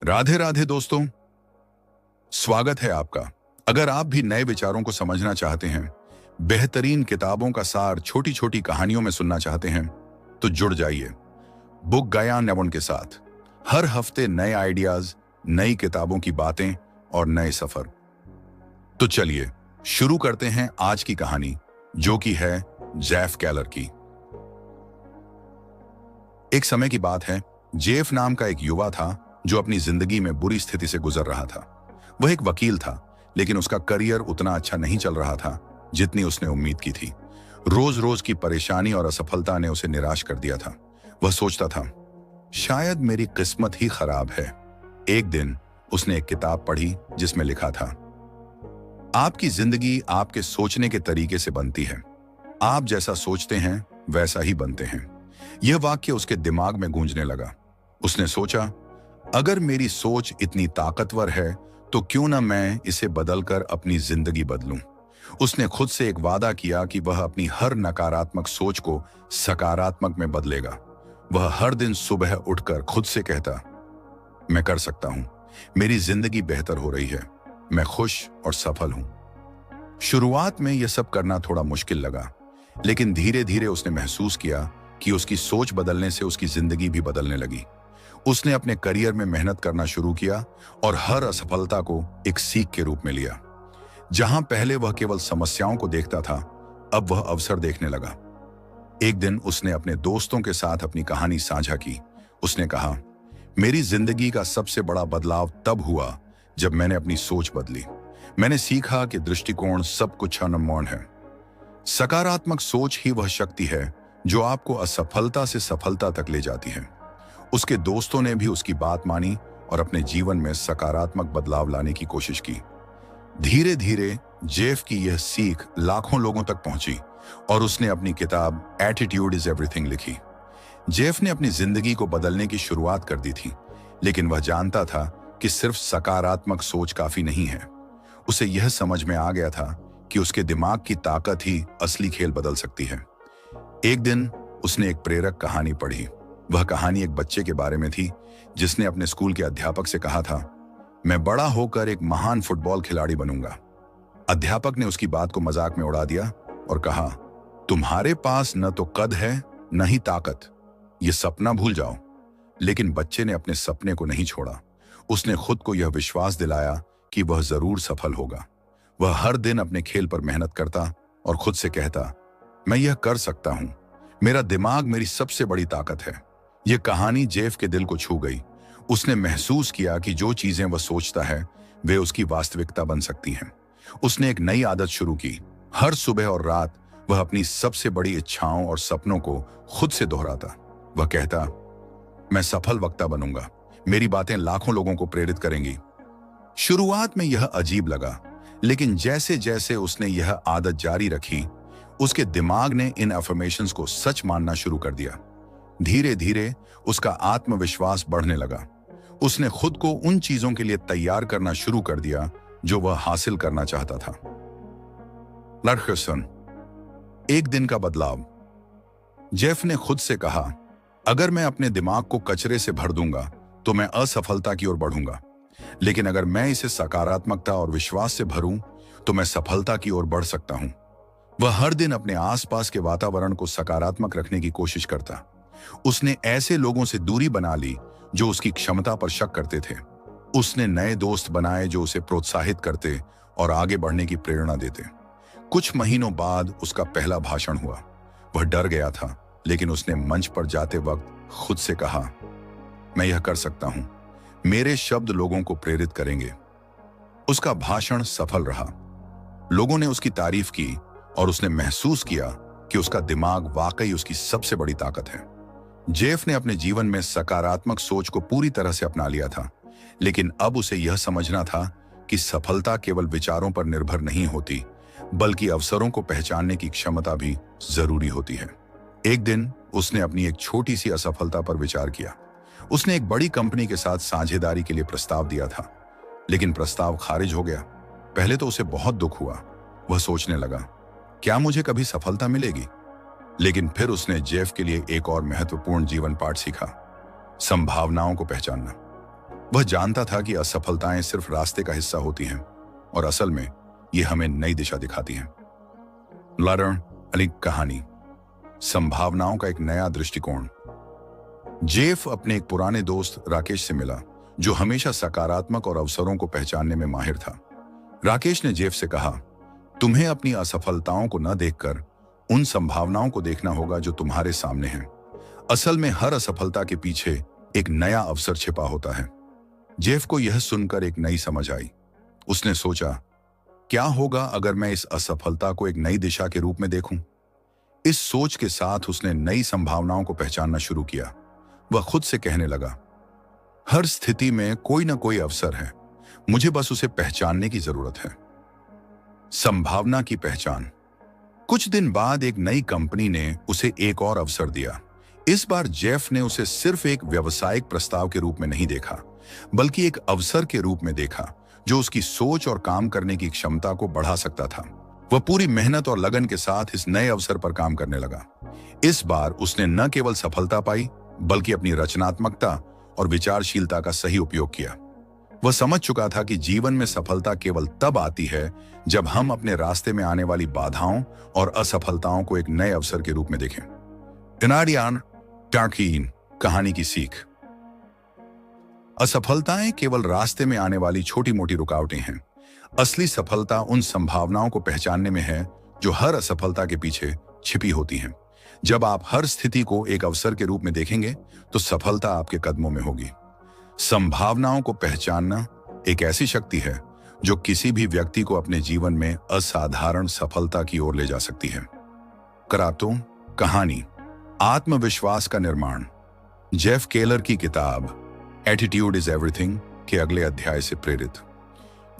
राधे राधे दोस्तों, स्वागत है आपका। अगर आप भी नए विचारों को समझना चाहते हैं, बेहतरीन किताबों का सार छोटी छोटी कहानियों में सुनना चाहते हैं, तो जुड़ जाइए बुक गया नेवन के साथ। हर हफ्ते नए आइडियाज, नई किताबों की बातें और नए सफर। तो चलिए शुरू करते हैं आज की कहानी, जो कि है जेफ केलर की। एक समय की बात है, जेफ नाम का एक युवा था जो अपनी जिंदगी में बुरी स्थिति से गुजर रहा था। वह एक वकील था, लेकिन उसका करियर उतना अच्छा नहीं चल रहा था जितनी उसने उम्मीद की थी। रोज रोज की परेशानी और असफलता ने उसे निराश कर दिया था। वह सोचता था, शायद मेरी किस्मत ही खराब है। एक दिन उसने एक किताब पढ़ी जिसमें लिखा था, आपकी जिंदगी आपके सोचने के तरीके से बनती है। आप जैसा सोचते हैं वैसा ही बनते हैं। यह वाक्य उसके दिमाग में गूंजने लगा। उसने सोचा, अगर मेरी सोच इतनी ताकतवर है तो क्यों ना मैं इसे बदलकर अपनी जिंदगी बदलूं। उसने खुद से एक वादा किया कि वह अपनी हर नकारात्मक सोच को सकारात्मक में बदलेगा। वह हर दिन सुबह उठकर खुद से कहता, मैं कर सकता हूं, मेरी जिंदगी बेहतर हो रही है, मैं खुश और सफल हूं। शुरुआत में यह सब करना थोड़ा मुश्किल लगा, लेकिन धीरे धीरे उसने महसूस किया कि उसकी सोच बदलने से उसकी जिंदगी भी बदलने लगी। उसने अपने करियर में मेहनत करना शुरू किया और हर असफलता को एक सीख के रूप में लिया। जहां पहले वह केवल समस्याओं को देखता था, अब वह अवसर देखने लगा। एक दिन उसने अपने दोस्तों के साथ अपनी कहानी साझा की। उसने कहा, मेरी जिंदगी का सबसे बड़ा बदलाव तब हुआ जब मैंने अपनी सोच बदली। मैंने सीखा कि दृष्टिकोण सब कुछ अनमोल है। सकारात्मक सोच ही वह शक्ति है जो आपको असफलता से सफलता तक ले जाती है। उसके दोस्तों ने भी उसकी बात मानी और अपने जीवन में सकारात्मक बदलाव लाने की कोशिश की। धीरे धीरे जेफ की यह सीख लाखों लोगों तक पहुंची और उसने अपनी किताब एटीट्यूड इज एवरीथिंग लिखी। जेफ ने अपनी जिंदगी को बदलने की शुरुआत कर दी थी, लेकिन वह जानता था कि सिर्फ सकारात्मक सोच काफी नहीं है। उसे यह समझ में आ गया था कि उसके दिमाग की ताकत ही असली खेल बदल सकती है। एक दिन उसने एक प्रेरक कहानी पढ़ी। वह कहानी एक बच्चे के बारे में थी जिसने अपने स्कूल के अध्यापक से कहा था, मैं बड़ा होकर एक महान फुटबॉल खिलाड़ी बनूंगा। अध्यापक ने उसकी बात को मजाक में उड़ा दिया और कहा, तुम्हारे पास न तो कद है न ही ताकत, ये सपना भूल जाओ। लेकिन बच्चे ने अपने सपने को नहीं छोड़ा। उसने खुद को यह विश्वास दिलाया कि वह जरूर सफल होगा। वह हर दिन अपने खेल पर मेहनत करता और खुद से कहता, मैं यह कर सकता हूं, मेरा दिमाग मेरी सबसे बड़ी ताकत है। यह कहानी जेफ के दिल को छू गई। उसने महसूस किया कि जो चीजें वह सोचता है वे उसकी वास्तविकता बन सकती हैं। उसने एक नई आदत शुरू की। हर सुबह और रात वह अपनी सबसे बड़ी इच्छाओं और सपनों को खुद से दोहराता। वह कहता, मैं सफल वक्ता बनूंगा, मेरी बातें लाखों लोगों को प्रेरित करेंगी। शुरुआत में यह अजीब लगा, लेकिन जैसे जैसे उसने यह आदत जारी रखी, उसके दिमाग ने इन अफर्मेशंस को सच मानना शुरू कर दिया। धीरे धीरे उसका आत्मविश्वास बढ़ने लगा। उसने खुद को उन चीजों के लिए तैयार करना शुरू कर दिया जो वह हासिल करना चाहता था। लर्सन, एक दिन का बदलाव। जेफ ने खुद से कहा, अगर मैं अपने दिमाग को कचरे से भर दूंगा तो मैं असफलता की ओर बढ़ूंगा, लेकिन अगर मैं इसे सकारात्मकता और विश्वास से भरूं तो मैं सफलता की ओर बढ़ सकता हूं। वह हर दिन अपने आसपास के वातावरण को सकारात्मक रखने की कोशिश करता। उसने ऐसे लोगों से दूरी बना ली जो उसकी क्षमता पर शक करते थे। उसने नए दोस्त बनाए जो उसे प्रोत्साहित करते और आगे बढ़ने की प्रेरणा देते। कुछ महीनों बाद उसका पहला भाषण हुआ। वह डर गया था, लेकिन उसने मंच पर जाते वक्त खुद से कहा, मैं यह कर सकता हूं, मेरे शब्द लोगों को प्रेरित करेंगे। उसका भाषण सफल रहा। लोगों ने उसकी तारीफ की और उसने महसूस किया कि उसका दिमाग वाकई उसकी सबसे बड़ी ताकत है। जेफ ने अपने जीवन में सकारात्मक सोच को पूरी तरह से अपना लिया था, लेकिन अब उसे यह समझना था कि सफलता केवल विचारों पर निर्भर नहीं होती, बल्कि अवसरों को पहचानने की क्षमता भी जरूरी होती है। एक दिन उसने अपनी एक छोटी सी असफलता पर विचार किया। उसने एक बड़ी कंपनी के साथ साझेदारी के लिए प्रस्ताव दिया था, लेकिन प्रस्ताव खारिज हो गया। पहले तो उसे बहुत दुख हुआ। वह सोचने लगा, क्या मुझे कभी सफलता मिलेगी? लेकिन फिर उसने जेफ के लिए एक और महत्वपूर्ण जीवन पाठ सीखा, संभावनाओं को पहचानना। वह जानता था कि असफलताएं सिर्फ रास्ते का हिस्सा होती हैं और असल में ये हमें नई दिशा दिखाती हैं। लर्न अली कहानी, संभावनाओं का एक नया दृष्टिकोण। जेफ अपने एक पुराने दोस्त राकेश से मिला, जो हमेशा सकारात्मक और अवसरों को पहचानने में माहिर था। राकेश ने जेफ से कहा, तुम्हें अपनी असफलताओं को न देखकर उन संभावनाओं को देखना होगा जो तुम्हारे सामने हैं। असल में हर असफलता के पीछे एक नया अवसर छिपा होता है। जेफ को यह सुनकर एक नई समझ आई। उसने सोचा, क्या होगा अगर मैं इस असफलता को एक नई दिशा के रूप में देखूं? इस सोच के साथ उसने नई संभावनाओं को पहचानना शुरू किया। वह खुद से कहने लगा, हर स्थिति में कोई ना कोई अवसर है, मुझे बस उसे पहचानने की जरूरत है। संभावना की पहचान। कुछ दिन बाद एक नई कंपनी ने उसे एक और अवसर दिया। इस बार जेफ ने उसे सिर्फ एक व्यावसायिक प्रस्ताव के रूप में नहीं देखा, बल्कि एक अवसर के रूप में देखा जो उसकी सोच और काम करने की क्षमता को बढ़ा सकता था। वह पूरी मेहनत और लगन के साथ इस नए अवसर पर काम करने लगा। इस बार उसने न केवल सफलता पाई, बल्कि अपनी रचनात्मकता और विचारशीलता का सही उपयोग किया। वह समझ चुका था कि जीवन में सफलता केवल तब आती है जब हम अपने रास्ते में आने वाली बाधाओं और असफलताओं को एक नए अवसर के रूप में देखें। इनाडियान टार्कीन कहानी की सीख। असफलताएं केवल रास्ते में आने वाली छोटी मोटी रुकावटें हैं। असली सफलता उन संभावनाओं को पहचानने में है जो हर असफलता के पीछे छिपी होती हैं। जब आप हर स्थिति को एक अवसर के रूप में देखेंगे तो सफलता आपके कदमों में होगी। संभावनाओं को पहचानना एक ऐसी शक्ति है जो किसी भी व्यक्ति को अपने जीवन में असाधारण सफलता की ओर ले जा सकती है। करातों कहानी, आत्मविश्वास का निर्माण। जेफ केलर की किताब एटीट्यूड इज एवरीथिंग के अगले अध्याय से प्रेरित।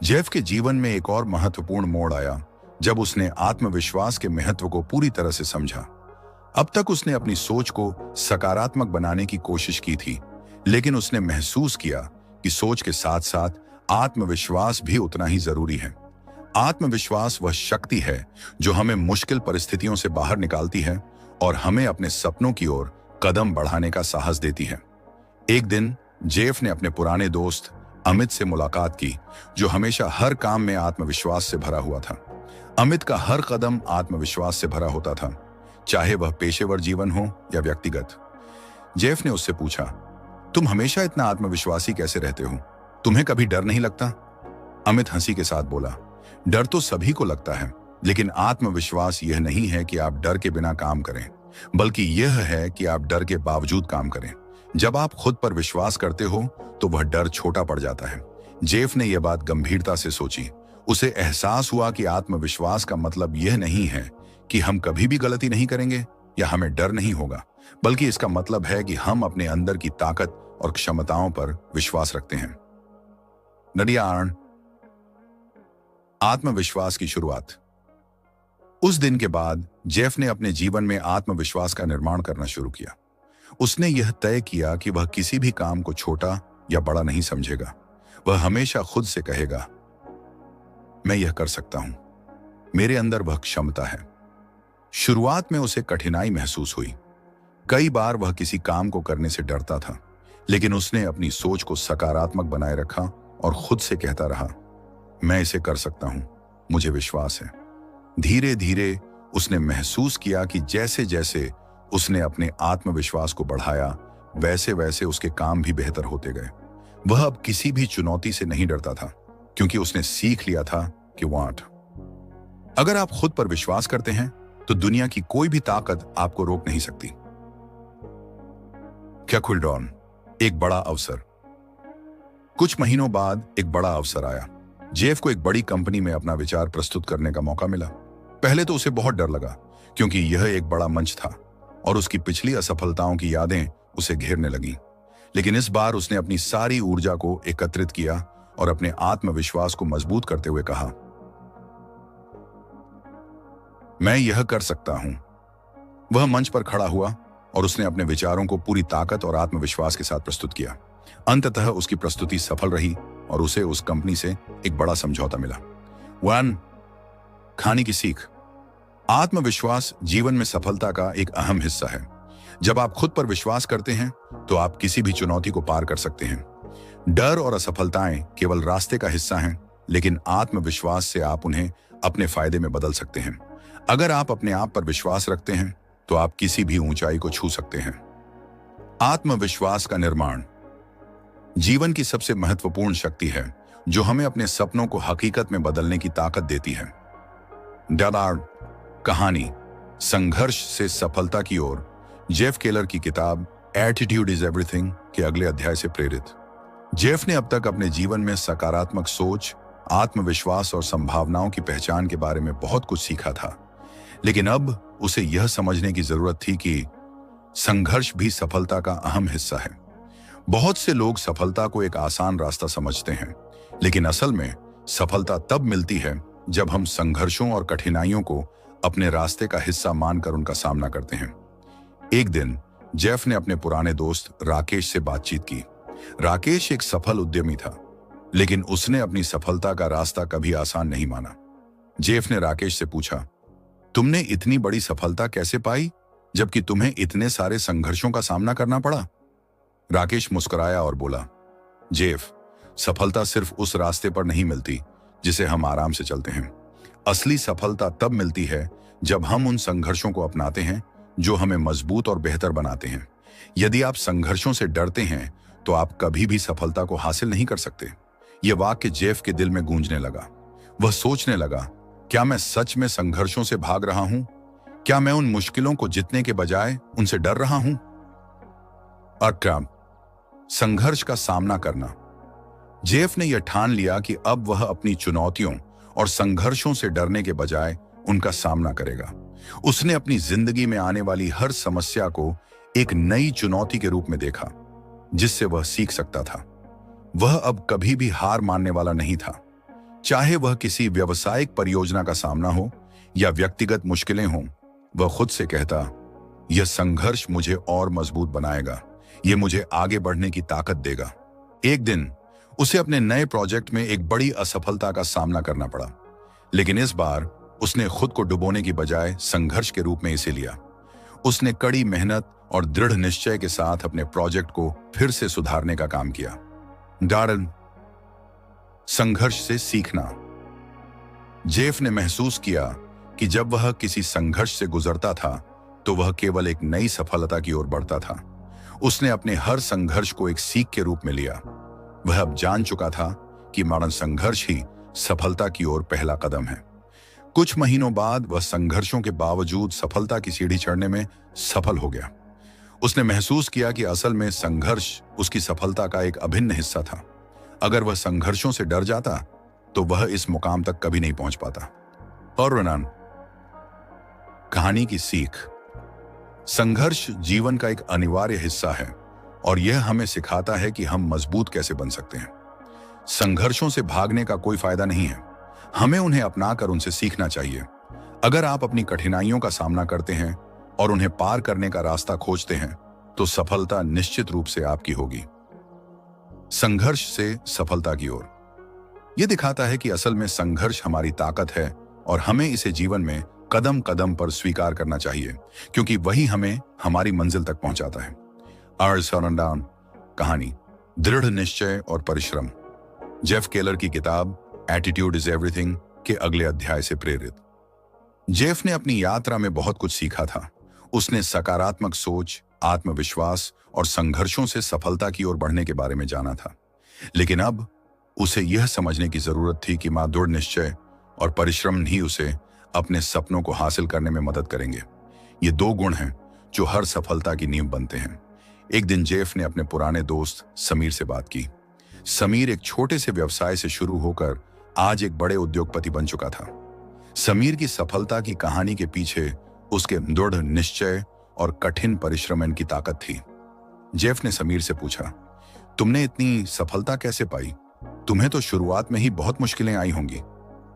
जेफ के जीवन में एक और महत्वपूर्ण मोड़ आया जब उसने आत्मविश्वास के महत्व को पूरी तरह से समझा। अब तक उसने अपनी सोच को सकारात्मक बनाने की कोशिश की थी, लेकिन उसने महसूस किया कि सोच के साथ साथ आत्मविश्वास भी उतना ही जरूरी है। आत्मविश्वास वह शक्ति है जो हमें मुश्किल परिस्थितियों से बाहर निकालती है और हमें अपने सपनों की ओर कदम बढ़ाने का साहस देती है। एक दिन जेफ ने अपने पुराने दोस्त अमित से मुलाकात की, जो हमेशा हर काम में आत्मविश्वास से भरा हुआ था। अमित का हर कदम आत्मविश्वास से भरा होता था, चाहे वह पेशेवर जीवन हो या व्यक्तिगत। जेफ ने उससे पूछा, तुम हमेशा इतना आत्मविश्वासी कैसे रहते हो? तुम्हें कभी डर नहीं लगता? अमित हंसी के साथ बोला, डर तो सभी को लगता है, लेकिन आत्मविश्वास यह नहीं है कि आप डर के बिना काम करें, बल्कि यह है कि आप डर के बावजूद काम करें। जब आप खुद पर विश्वास करते हो तो वह डर छोटा पड़ जाता है। जेफ ने यह बात गंभीरता से सोची। उसे एहसास हुआ कि आत्मविश्वास का मतलब यह नहीं है कि हम कभी भी गलती नहीं करेंगे या हमें डर नहीं होगा, बल्कि इसका मतलब है कि हम अपने अंदर की ताकत और क्षमताओं पर विश्वास रखते हैं। नडियान आत्मविश्वास की शुरुआत। उस दिन के बाद जेफ ने अपने जीवन में आत्मविश्वास का निर्माण करना शुरू किया। उसने यह तय किया कि वह किसी भी काम को छोटा या बड़ा नहीं समझेगा। वह हमेशा खुद से कहेगा, मैं यह कर सकता हूं, मेरे अंदर वह क्षमता है। शुरुआत में उसे कठिनाई महसूस हुई। कई बार वह किसी काम को करने से डरता था, लेकिन उसने अपनी सोच को सकारात्मक बनाए रखा और खुद से कहता रहा, मैं इसे कर सकता हूं, मुझे विश्वास है। धीरे धीरे उसने महसूस किया कि जैसे जैसे उसने अपने आत्मविश्वास को बढ़ाया, वैसे वैसे उसके काम भी बेहतर होते गए। वह अब किसी भी चुनौती से नहीं डरता था, क्योंकि उसने सीख लिया था कि वाट, अगर आप खुद पर विश्वास करते हैं तो दुनिया की कोई भी ताकत आपको रोक नहीं सकती। क्विल्डॉन, एक बड़ा अवसर। कुछ महीनों बाद एक बड़ा अवसर आया। जेफ को एक बड़ी कंपनी में अपना विचार प्रस्तुत करने का मौका मिला। पहले तो उसे बहुत डर लगा, क्योंकि यह एक बड़ा मंच था और उसकी पिछली असफलताओं की यादें उसे घेरने लगीं। लेकिन इस बार उसने अपनी सारी ऊर्जा को एकत्रित किया और अपने आत्मविश्वास को मजबूत करते हुए कहा, मैं यह कर सकता हूं। वह मंच पर खड़ा हुआ और उसने अपने विचारों को पूरी ताकत और आत्मविश्वास के साथ प्रस्तुत किया। अंततः उसकी प्रस्तुति सफल रही और उसे उस कंपनी से एक बड़ा समझौता मिला। 1 खाने की सीख। आत्मविश्वास जीवन में सफलता का एक अहम हिस्सा है। जब आप खुद पर विश्वास करते हैं तो आप किसी भी चुनौती को पार कर सकते हैं। डर और असफलताएं केवल रास्ते का हिस्सा हैं, लेकिन आत्मविश्वास से आप उन्हें अपने फायदे में बदल सकते हैं। अगर आप अपने आप पर विश्वास रखते हैं तो आप किसी भी ऊंचाई को छू सकते हैं। आत्मविश्वास का निर्माण जीवन की सबसे महत्वपूर्ण शक्ति है जो हमें अपने सपनों को हकीकत में बदलने की ताकत देती है। डार्ड कहानी संघर्ष से सफलता की ओर, जेफ केलर की किताब एटीट्यूड इज एवरीथिंग के अगले अध्याय से प्रेरित। जेफ ने अब तक अपने जीवन में सकारात्मक सोच, आत्मविश्वास और संभावनाओं की पहचान के बारे में बहुत कुछ सीखा था, लेकिन अब उसे यह समझने की जरूरत थी कि संघर्ष भी सफलता का अहम हिस्सा है। बहुत से लोग सफलता को एक आसान रास्ता समझते हैं, लेकिन असल में सफलता तब मिलती है जब हम संघर्षों और कठिनाइयों को अपने रास्ते का हिस्सा मानकर उनका सामना करते हैं। एक दिन जेफ ने अपने पुराने दोस्त राकेश से बातचीत की। राकेश एक सफल उद्यमी था, लेकिन उसने अपनी सफलता का रास्ता कभी आसान नहीं माना। जेफ ने राकेश से पूछा, तुमने इतनी बड़ी सफलता कैसे पाई जबकि तुम्हें इतने सारे संघर्षों का सामना करना पड़ा? राकेश मुस्कुराया और बोला, जेफ, सफलता सिर्फ उस रास्ते पर नहीं मिलती जिसे हम आराम से चलते हैं। असली सफलता तब मिलती है जब हम उन संघर्षों को अपनाते हैं जो हमें मजबूत और बेहतर बनाते हैं। यदि आप संघर्षों से डरते हैं तो आप कभी भी सफलता को हासिल नहीं कर सकते। यह वाक्य जेफ के दिल में गूंजने लगा। वह सोचने लगा, क्या मैं सच में संघर्षों से भाग रहा हूं? क्या मैं उन मुश्किलों को जीतने के बजाय उनसे डर रहा हूं? और संघर्ष का सामना करना। जेफ ने यह ठान लिया कि अब वह अपनी चुनौतियों और संघर्षों से डरने के बजाय उनका सामना करेगा। उसने अपनी जिंदगी में आने वाली हर समस्या को एक नई चुनौती के रूप में देखा, जिससे वह सीख सकता था। वह अब कभी भी हार मानने वाला नहीं था। चाहे वह किसी व्यावसायिक परियोजना का सामना हो या व्यक्तिगत मुश्किलें हों, वह खुद से कहता, यह संघर्ष मुझे और मजबूत बनाएगा, यह मुझे आगे बढ़ने की ताकत देगा। एक दिन उसे अपने नए प्रोजेक्ट में एक बड़ी असफलता का सामना करना पड़ा, लेकिन इस बार उसने खुद को डुबोने की बजाय संघर्ष के रूप में इसे लिया। उसने कड़ी मेहनत और दृढ़ निश्चय के साथ अपने प्रोजेक्ट को फिर से सुधारने का काम किया। डार्डन संघर्ष से सीखना। जेफ ने महसूस किया कि जब वह किसी संघर्ष से गुजरता था तो वह केवल एक नई सफलता की ओर बढ़ता था। उसने अपने हर संघर्ष को एक सीख के रूप में लिया। वह अब जान चुका था कि मानव संघर्ष ही सफलता की ओर पहला कदम है। कुछ महीनों बाद वह संघर्षों के बावजूद सफलता की सीढ़ी चढ़ने में सफल हो गया। उसने महसूस किया कि असल में संघर्ष उसकी सफलता का एक अभिन्न हिस्सा था। अगर वह संघर्षों से डर जाता तो वह इस मुकाम तक कभी नहीं पहुंच पाता। और रनन कहानी की सीख। संघर्ष जीवन का एक अनिवार्य हिस्सा है और यह हमें सिखाता है कि हम मजबूत कैसे बन सकते हैं। संघर्षों से भागने का कोई फायदा नहीं है, हमें उन्हें अपनाकर उनसे सीखना चाहिए। अगर आप अपनी कठिनाइयों का सामना करते हैं और उन्हें पार करने का रास्ता खोजते हैं तो सफलता निश्चित रूप से आपकी होगी। संघर्ष से सफलता की ओर। यह दिखाता है कि असल में संघर्ष हमारी ताकत है और हमें इसे जीवन में कदम कदम पर स्वीकार करना चाहिए, क्योंकि वही हमें हमारी मंजिल तक पहुंचाता है। आर्सरनडाउन कहानी दृढ़ निश्चय और परिश्रम। जेफ केलर की किताब एटीट्यूड इज एवरीथिंग के अगले अध्याय से प्रेरित। जेफ ने अपनी यात्रा में बहुत कुछ सीखा था। उसने सकारात्मक सोच, आत्मविश्वास और संघर्षों से सफलता की ओर बढ़ने के बारे में जाना था, लेकिन अब उसे यह समझने की जरूरत थी कि दृढ़ निश्चय और परिश्रम ही उसे अपने सपनों को हासिल करने में मदद करेंगे। ये दो गुण हैं जो हर सफलता की नींव बनते हैं। एक दिन जेफ ने अपने पुराने दोस्त समीर से बात की। समीर एक छोटे से व्यवसाय से शुरू होकर आज एक बड़े उद्योगपति बन चुका था। समीर की सफलता की कहानी के पीछे उसके दृढ़ निश्चय और कठिन परिश्रम की ताकत थी। जेफ ने समीर से पूछा, तुमने इतनी सफलता कैसे पाई? तुम्हें तो शुरुआत में ही बहुत मुश्किलें आई होंगी।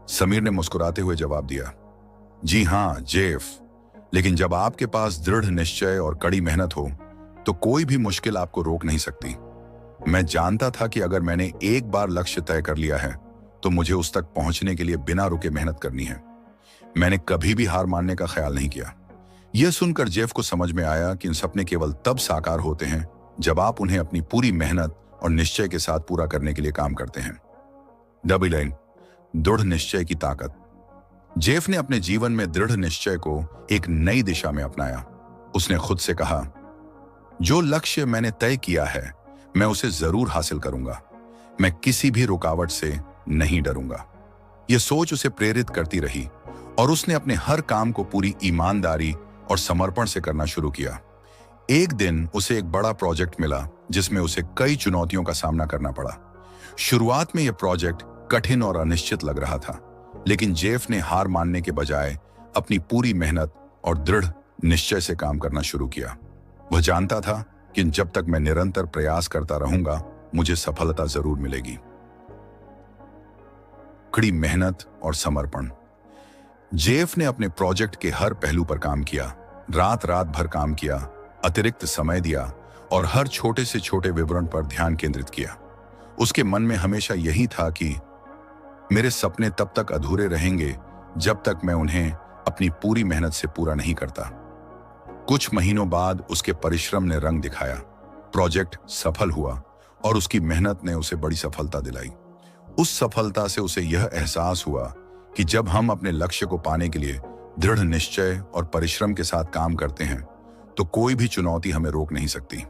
समीर ने मुस्कुराते हुए जवाब दिया, जी हाँ जेफ, लेकिन जब आपके पास दृढ़ निश्चय और कड़ी मेहनत हो तो कोई भी मुश्किल आपको रोक नहीं सकती। मैं जानता था कि अगर मैंने एक बार लक्ष्य तय कर लिया है तो मुझे उस तक पहुंचने के लिए बिना रुके मेहनत करनी है। मैंने कभी भी हार मानने का ख्याल नहीं किया। यह सुनकर जेफ को समझ में आया कि इन सपने केवल तब साकार होते हैं जब आप उन्हें अपनी पूरी मेहनत और निश्चय के साथ पूरा करने के लिए काम करते हैं। डबल लाइन, दृढ़ निश्चय की ताकत। जेफ ने अपने जीवन में दृढ़ निश्चय को एक नई दिशा में अपनाया। उसने खुद से कहा, जो लक्ष्य मैंने तय किया है मैं उसे जरूर हासिल करूंगा। मैं किसी भी रुकावट से नहीं डरूंगा। यह सोच उसे प्रेरित करती रही और उसने अपने हर काम को पूरी ईमानदारी और समर्पण से करना शुरू किया। एक दिन उसे एक बड़ा प्रोजेक्ट मिला जिसमें उसे कई चुनौतियों का सामना करना पड़ा। शुरुआत में यह प्रोजेक्ट कठिन और अनिश्चित लग रहा था, लेकिन जेफ ने हार मानने के बजाय अपनी पूरी मेहनत और दृढ़ निश्चय से काम करना शुरू किया। वह जानता था कि जब तक मैं निरंतर प्रयास करता रहूंगा मुझे सफलता जरूर मिलेगी। कड़ी मेहनत और समर्पण। जेफ ने अपने प्रोजेक्ट के हर पहलू पर काम किया, रात रात भर काम किया, अतिरिक्त समय दिया और हर छोटे से छोटे विवरण पर ध्यान केंद्रित किया। उसके मन में हमेशा यही था कि मेरे सपने तब तक अधूरे रहेंगे जब तक मैं उन्हें अपनी पूरी मेहनत से पूरा नहीं करता। कुछ महीनों बाद उसके परिश्रम ने रंग दिखाया। प्रोजेक्ट सफल हुआ और उसकी मेहनत ने उसे बड़ी सफलता दिलाई। उस सफलता से उसे यह एहसास हुआ कि जब हम अपने लक्ष्य को पाने के लिए दृढ़ निश्चय और परिश्रम के साथ काम करते हैं तो कोई भी चुनौती हमें रोक नहीं सकती।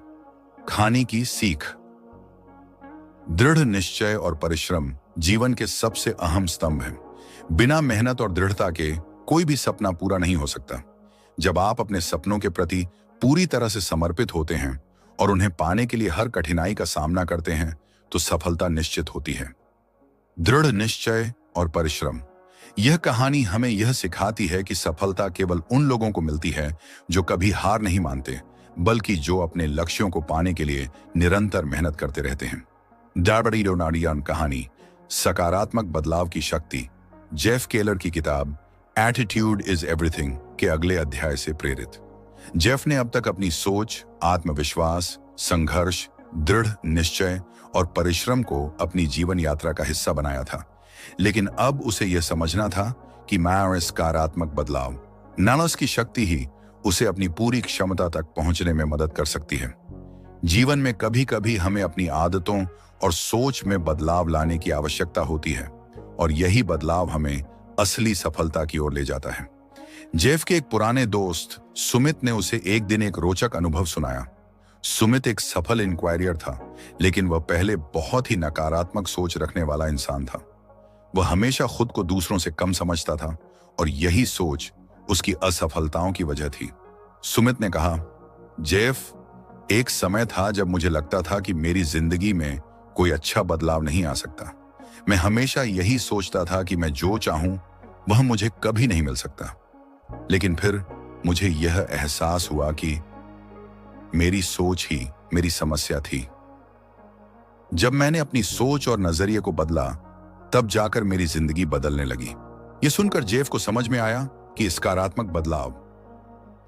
खाने की सीख। दृढ़ निश्चय और परिश्रम जीवन के सबसे अहम स्तंभ हैं। बिना मेहनत और दृढ़ता के कोई भी सपना पूरा नहीं हो सकता। जब आप अपने सपनों के प्रति पूरी तरह से समर्पित होते हैं और उन्हें पाने के लिए हर कठिनाई का सामना करते हैं तो सफलता निश्चित होती है। दृढ़ निश्चय और परिश्रम। यह कहानी हमें यह सिखाती है कि सफलता केवल उन लोगों को मिलती है जो कभी हार नहीं मानते, बल्कि जो अपने लक्ष्यों को पाने के लिए निरंतर मेहनत करते रहते हैं। डार्बडी डोनाडियन कहानी, सकारात्मक बदलाव की शक्ति, जेफ केलर की किताब एटीट्यूड इज एवरीथिंग के अगले अध्याय से प्रेरित। जेफ ने अब तक अपनी सोच, आत्मविश्वास, संघर्ष, दृढ़ निश्चय और परिश्रम को अपनी जीवन यात्रा का हिस्सा बनाया था, लेकिन अब उसे यह समझना था कि सकारात्मक बदलाव नानस की शक्ति ही उसे अपनी पूरी क्षमता तक पहुंचने में मदद कर सकती है। जीवन में कभी कभी हमें अपनी आदतों और सोच में बदलाव लाने की आवश्यकता होती है और यही बदलाव हमें असली सफलता की ओर ले जाता है। जेफ के एक पुराने दोस्त सुमित ने उसे एक दिन एक रोचक अनुभव सुनाया। सुमित एक सफल इंक्वायरियर था, लेकिन वह पहले बहुत ही नकारात्मक सोच रखने वाला इंसान था। वह हमेशा खुद को दूसरों से कम समझता था और यही सोच उसकी असफलताओं की वजह थी। सुमित ने कहा, जेफ, एक समय था जब मुझे लगता था कि मेरी जिंदगी में कोई अच्छा बदलाव नहीं आ सकता। मैं हमेशा यही सोचता था कि मैं जो चाहूं वह मुझे कभी नहीं मिल सकता। लेकिन फिर मुझे यह एहसास हुआ कि मेरी सोच ही मेरी समस्या थी। जब मैंने अपनी सोच और नजरिए को बदला, तब जाकर मेरी जिंदगी बदलने लगी। यह सुनकर जेफ को समझ में आया कि सकारात्मक बदलाव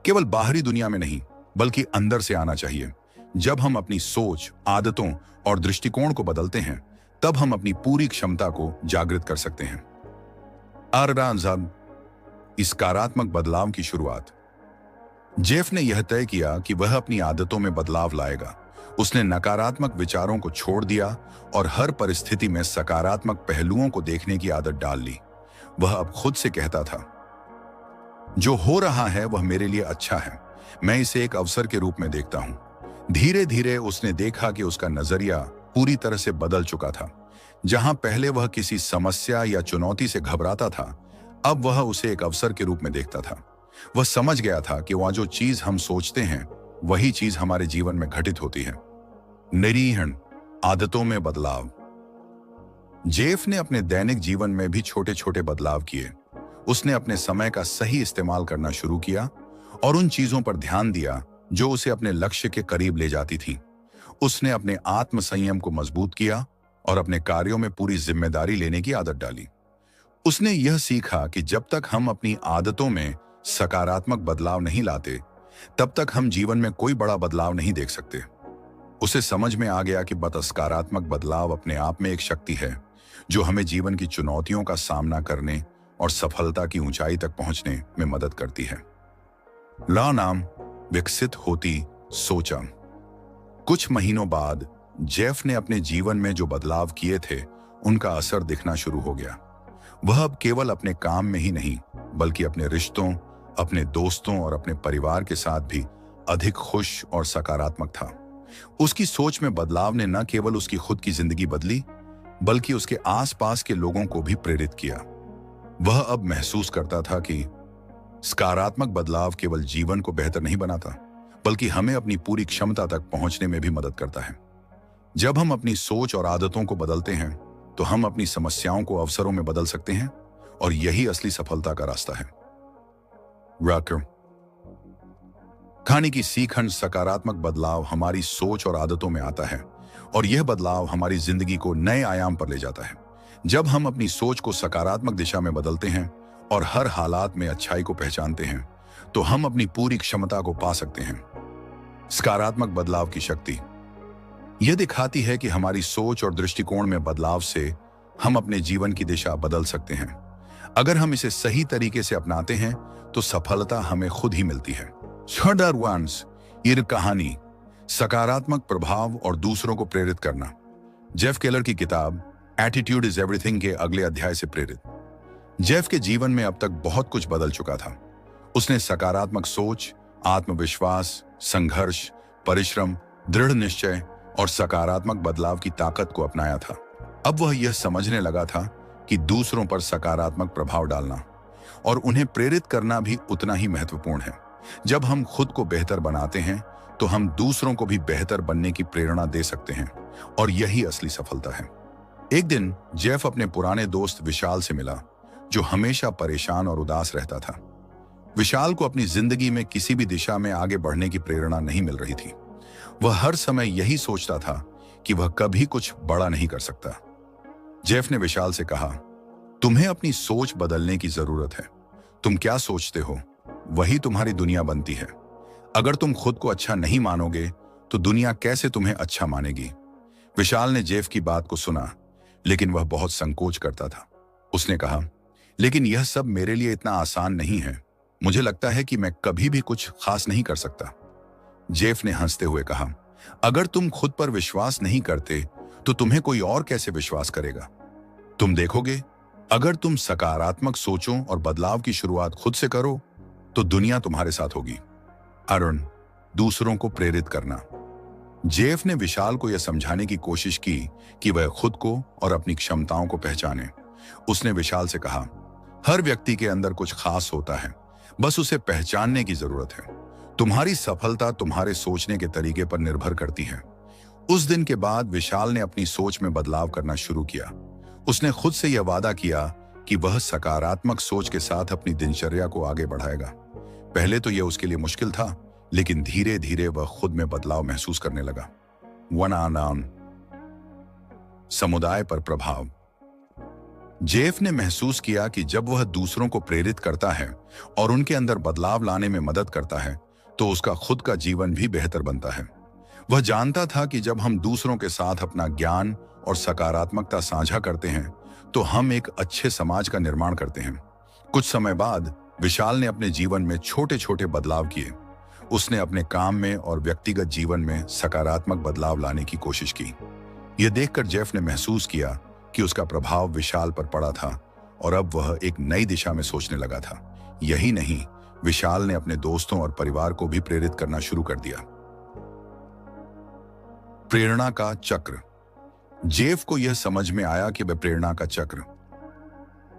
केवल बाहरी दुनिया में नहीं, बल्कि अंदर से आना चाहिए। जब हम अपनी सोच, आदतों और दृष्टिकोण को बदलते हैं, तब हम अपनी पूरी क्षमता को जागृत कर सकते हैं। सकारात्मक बदलाव की शुरुआत। जेफ ने यह तय किया कि वह अपनी आदतों में बदलाव लाएगा। उसने नकारात्मक विचारों को छोड़ दिया और हर परिस्थिति में सकारात्मक पहलुओं को देखने की आदत डाल ली। वह अब खुद से कहता था, जो हो रहा है वह मेरे लिए अच्छा है, मैं इसे एक अवसर के रूप में देखता हूं। धीरे धीरे उसने देखा कि उसका नजरिया पूरी तरह से बदल चुका था। जहां पहले वह किसी समस्या या चुनौती से घबराता था, अब वह उसे एक अवसर के रूप में देखता था। वह समझ गया था कि वह जो चीज हम सोचते हैं वही चीज हमारे जीवन में घटित होती है। निरीहण, आदतों में बदलाव। जेफ ने अपने दैनिक जीवन में भी छोटे छोटे बदलाव किए। उसने अपने समय का सही इस्तेमाल करना शुरू किया और उन चीजों पर ध्यान दिया जो उसे अपने लक्ष्य के करीब ले जाती थी। उसने अपने आत्म संयम को मजबूत किया और अपने कार्यों में पूरी जिम्मेदारी लेने की आदत डाली। उसने यह सीखा कि जब तक हम अपनी आदतों में सकारात्मक बदलाव नहीं लाते, तब तक हम जीवन में कोई बड़ा बदलाव नहीं देख सकते। उसे समझ में आ गया कि सकारात्मक बदलाव अपने आप में एक शक्ति है जो हमें जीवन की चुनौतियों का सामना करने और सफलता की ऊंचाई तक पहुंचने में मदद करती है। ला नाम, विकसित होती सोचा। कुछ महीनों बाद जेफ ने अपने जीवन में जो बदलाव किए थे उनका असर दिखना शुरू हो गया। वह अब केवल अपने काम में ही नहीं बल्कि अपने रिश्तों, अपने दोस्तों और अपने परिवार के साथ भी अधिक खुश और सकारात्मक था। उसकी सोच में बदलाव ने न केवल उसकी खुद की जिंदगी बदली बल्कि उसके आसपास के लोगों को भी प्रेरित किया। वह अब महसूस करता था कि सकारात्मक बदलाव केवल जीवन को बेहतर नहीं बनाता बल्कि हमें अपनी पूरी क्षमता तक पहुंचने में भी मदद करता है। जब हम अपनी सोच और आदतों को बदलते हैं तो हम अपनी समस्याओं को अवसरों में बदल सकते हैं और यही असली सफलता का रास्ता है। रॉकर कहानी की सीखन सकारात्मक बदलाव हमारी सोच और आदतों में आता है और यह बदलाव हमारी जिंदगी को नए आयाम पर ले जाता है। जब हम अपनी सोच को सकारात्मक दिशा में बदलते हैं और हर हालात में अच्छाई को पहचानते हैं तो हम अपनी पूरी क्षमता को पा सकते हैं। सकारात्मक बदलाव की शक्ति यह दिखाती है कि हमारी सोच और दृष्टिकोण में बदलाव से हम अपने जीवन की दिशा बदल सकते हैं। अगर हम इसे सही तरीके से अपनाते हैं तो सफलता हमें खुद ही मिलती है। ये कहानी सकारात्मक प्रभाव और दूसरों को प्रेरित करना जेफ केलर की किताब एटीट्यूड इज एवरीथिंग के अगले अध्याय से प्रेरित। जेफ के जीवन में अब तक बहुत कुछ बदल चुका था। उसने सकारात्मक सोच, आत्मविश्वास, संघर्ष, परिश्रम, दृढ़ निश्चय और सकारात्मक बदलाव की ताकत को अपनाया था। अब वह यह समझने लगा था कि दूसरों पर सकारात्मक प्रभाव डालना और उन्हें प्रेरित करना भी उतना ही महत्वपूर्ण है। जब हम खुद को बेहतर बनाते हैं तो हम दूसरों को भी बेहतर बनने की प्रेरणा दे सकते हैं और यही असली सफलता है। एक दिन जेफ अपने पुराने दोस्त विशाल से मिला जो हमेशा परेशान और उदास रहता था। विशाल को अपनी जिंदगी में किसी भी दिशा में आगे बढ़ने की प्रेरणा नहीं मिल रही थी। वह हर समय यही सोचता था कि वह कभी कुछ बड़ा नहीं कर सकता। जेफ ने विशाल से कहा, तुम्हें अपनी सोच बदलने की जरूरत है। तुम क्या सोचते हो वही तुम्हारी दुनिया बनती है। अगर तुम खुद को अच्छा नहीं मानोगे तो दुनिया कैसे तुम्हें अच्छा मानेगी। विशाल ने जेफ की बात को सुना लेकिन वह बहुत संकोच करता था। उसने कहा, लेकिन यह सब मेरे लिए इतना आसान नहीं है। मुझे लगता है कि मैं कभी भी कुछ खास नहीं कर सकता। जेफ ने हंसते हुए कहा, अगर तुम खुद पर विश्वास नहीं करते तो तुम्हें कोई और कैसे विश्वास करेगा। तुम देखोगे, अगर तुम सकारात्मक सोचों और बदलाव की शुरुआत खुद से करो तो दुनिया तुम्हारे साथ होगी। अरुण, दूसरों को प्रेरित करना। जेफ ने विशाल को यह समझाने की कोशिश की कि वह खुद को और अपनी क्षमताओं को पहचाने। उसने विशाल से कहा, हर व्यक्ति के अंदर कुछ खास होता है, बस उसे पहचानने की जरूरत है। तुम्हारी सफलता तुम्हारे सोचने के तरीके पर निर्भर करती है। उस दिन के बाद विशाल ने अपनी सोच में बदलाव करना शुरू किया। उसने खुद से यह वादा किया कि वह सकारात्मक सोच के साथ अपनी दिनचर्या को आगे बढ़ाएगा। पहले तो यह उसके लिए मुश्किल था लेकिन धीरे धीरे वह खुद में बदलाव महसूस करने लगा। वन समुदाय पर प्रभाव। जेफ ने महसूस किया कि जब वह दूसरों को प्रेरित करता है और उनके अंदर बदलाव लाने में मदद करता है तो उसका खुद का जीवन भी बेहतर बनता है। वह जानता था कि जब हम दूसरों के साथ अपना ज्ञान और सकारात्मकता साझा करते हैं तो हम एक अच्छे समाज का निर्माण करते हैं। कुछ समय बाद विशाल ने अपने जीवन में छोटे छोटे बदलाव किए। उसने अपने काम में और व्यक्तिगत जीवन में सकारात्मक बदलाव लाने की कोशिश की। यह देखकर जेफ ने महसूस किया कि उसका प्रभाव विशाल पर पड़ा था और अब वह एक नई दिशा में सोचने लगा था। यही नहीं, विशाल ने अपने दोस्तों और परिवार को भी प्रेरित करना शुरू कर दिया। प्रेरणा का चक्र। जेफ को यह समझ में आया कि वह प्रेरणा का चक्र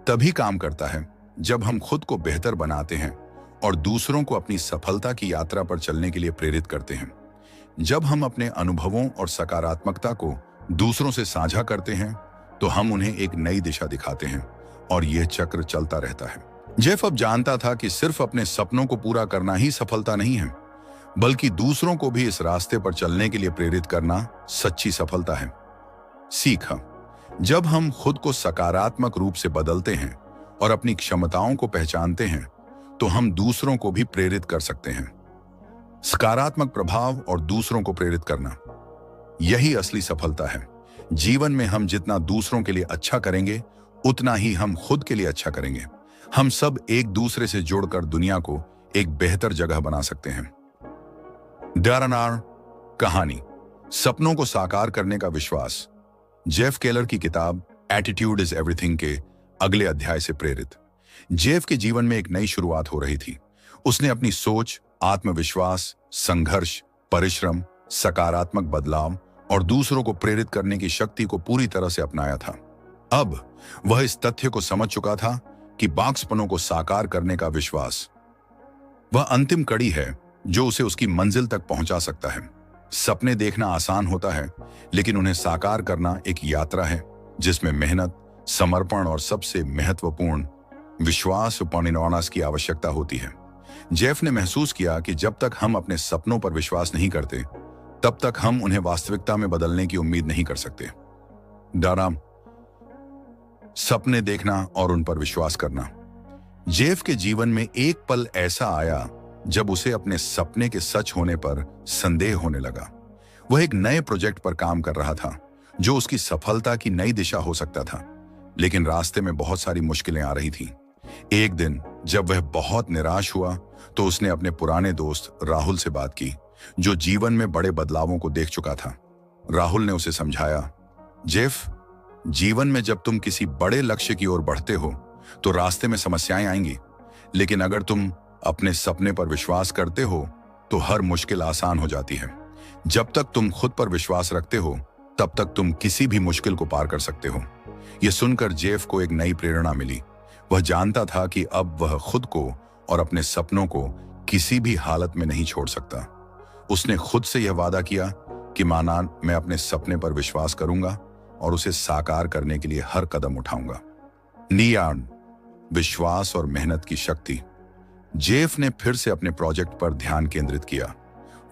तभी काम करता है जब हम खुद को बेहतर बनाते हैं और दूसरों को अपनी सफलता की यात्रा पर चलने के लिए प्रेरित करते हैं। जब हम अपने अनुभवों और सकारात्मकता को दूसरों से साझा करते हैं तो हम उन्हें एक नई दिशा दिखाते हैं और यह चक्र चलता रहता है। जेफ अब जानता था कि सिर्फ अपने सपनों को पूरा करना ही सफलता नहीं है बल्कि दूसरों को भी इस रास्ते पर चलने के लिए प्रेरित करना सच्ची सफलता है। सीख। जब हम खुद को सकारात्मक रूप से बदलते हैं और अपनी क्षमताओं को पहचानते हैं तो हम दूसरों को भी प्रेरित कर सकते हैं। सकारात्मक प्रभाव और दूसरों को प्रेरित करना, यही असली सफलता है। जीवन में हम जितना दूसरों के लिए अच्छा करेंगे उतना ही हम खुद के लिए अच्छा करेंगे। हम सब एक दूसरे से जुड़कर दुनिया को एक बेहतर जगह बना सकते हैं। दारानार कहानी। सपनों को साकार करने का विश्वास। जेफ केलर की किताब एटीट्यूड इज एवरीथिंग के अगले अध्याय से प्रेरित जेफ के जीवन में एक नई शुरुआत हो रही थी। उसने अपनी सोच, आत्मविश्वास, संघर्ष, परिश्रम, सकारात्मक बदलाव और दूसरों को प्रेरित करने की शक्ति को पूरी तरह से अपनाया था। अब वह इस तथ्य को समझ चुका था कि बाक्सपनों को साकार करने का विश्वास वह अंतिम कड़ी है जो उसे उसकी मंजिल तक पहुंचा सकता है। सपने देखना आसान होता है, लेकिन उन्हें साकार करना एक यात्रा है जिसमें मेहनत, समर्पण और सबसे महत्वपूर्ण विश्वास की आवश्यकता होती है। जेफ ने महसूस किया कि जब तक हम अपने सपनों पर विश्वास नहीं करते, तब तक हम उन्हें वास्तविकता में बदलने की उम्मीद नहीं कर सकते। डाराम, सपने देखना और उन पर विश्वास करना। जेफ के जीवन में एक पल ऐसा आया जब उसे अपने सपने के सच होने पर संदेह होने लगा। वह एक नए प्रोजेक्ट पर काम कर रहा था जो उसकी सफलता की नई दिशा हो सकता था, लेकिन रास्ते में बहुत सारी मुश्किलें आ रही थीं। एक दिन जब वह बहुत निराश हुआ तो उसने अपने पुराने दोस्त राहुल से बात की, जो जीवन में बड़े बदलावों को देख चुका था। राहुल ने उसे समझाया, जेफ, जीवन में जब तुम किसी बड़े लक्ष्य की ओर बढ़ते हो तो रास्ते में समस्याएं आएंगी, लेकिन अगर तुम अपने सपने पर विश्वास करते हो तो हर मुश्किल आसान हो जाती है। जब तक तुम खुद पर विश्वास रखते हो, तब तक तुम किसी भी मुश्किल को पार कर सकते हो। यह सुनकर जेफ को एक नई प्रेरणा मिली। वह जानता था कि अब वह खुद को और अपने सपनों को किसी भी हालत में नहीं छोड़ सकता। उसने खुद से यह वादा किया कि माना मैं अपने सपने पर विश्वास करूंगा और उसे साकार करने के लिए हर कदम उठाऊंगा। नियान, विश्वास और मेहनत की शक्ति। जेफ ने फिर से अपने प्रोजेक्ट पर ध्यान केंद्रित किया।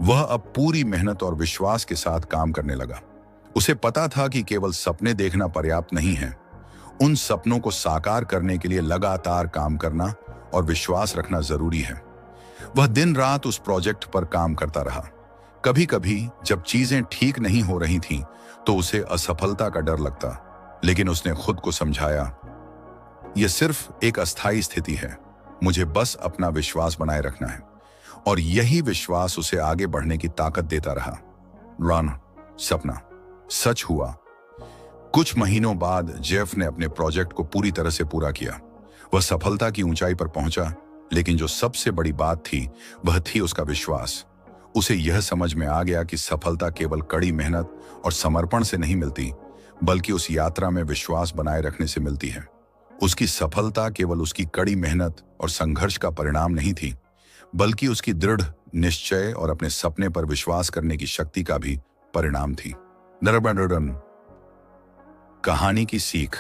वह अब पूरी मेहनत और विश्वास के साथ काम करने लगा। उसे पता था कि केवल सपने देखना पर्याप्त नहीं है, उन सपनों को साकार करने के लिए लगातार काम करना और विश्वास रखना जरूरी है। वह दिन रात उस प्रोजेक्ट पर काम करता रहा। कभी कभी जब चीजें ठीक नहीं हो रही थीं, तो उसे असफलता का डर लगता, लेकिन उसने खुद को समझाया, यह सिर्फ एक अस्थायी स्थिति है, मुझे बस अपना विश्वास बनाए रखना है। और यही विश्वास उसे आगे बढ़ने की ताकत देता रहा। रन, सपना सच हुआ। कुछ महीनों बाद जेफ ने अपने प्रोजेक्ट को पूरी तरह से पूरा किया। वह सफलता की ऊंचाई पर पहुंचा, लेकिन जो सबसे बड़ी बात थी वह थी उसका विश्वास। उसे यह समझ में आ गया कि सफलता केवल कड़ी मेहनत और समर्पण से नहीं मिलती, बल्कि उस यात्रा में विश्वास बनाए रखने से मिलती है। उसकी सफलता केवल उसकी कड़ी मेहनत और संघर्ष का परिणाम नहीं थी, बल्कि उसकी दृढ़ निश्चय और अपने सपने पर विश्वास करने की शक्ति का भी परिणाम थी। कहानी की सीख।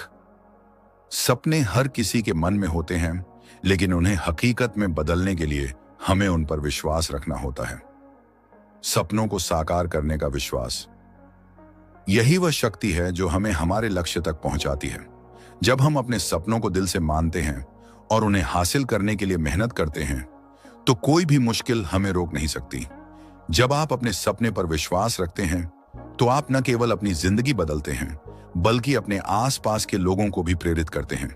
सपने हर किसी के मन में होते हैं, लेकिन उन्हें हकीकत में बदलने के लिए हमें उन पर विश्वास रखना होता है। सपनों को साकार करने का विश्वास, यही वह शक्ति है जो हमें हमारे लक्ष्य तक पहुंचाती है। जब हम अपने सपनों को दिल से मानते हैं और उन्हें हासिल करने के लिए मेहनत करते हैं, तो कोई भी मुश्किल हमें रोक नहीं सकती। जब आप अपने सपने पर विश्वास रखते हैं, तो आप न केवल अपनी जिंदगी बदलते हैं, बल्कि अपने आसपास के लोगों को भी प्रेरित करते हैं।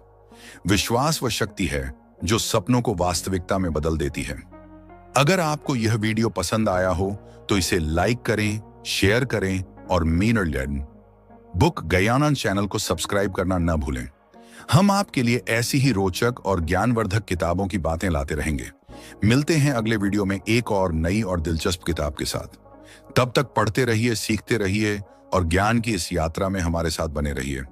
विश्वास वह शक्ति है जो सपनों को वास्तविकता में बदल देती है। अगर आपको यह वीडियो पसंद आया हो तो इसे लाइक करें, शेयर करें और मीनर बुक गयानन चैनल को सब्सक्राइब करना न भूलें। हम आपके लिए ऐसी ही रोचक और ज्ञानवर्धक किताबों की बातें लाते रहेंगे। मिलते हैं अगले वीडियो में एक और नई और दिलचस्प किताब के साथ। तब तक पढ़ते रहिए, सीखते रहिए और ज्ञान की इस यात्रा में हमारे साथ बने रहिए।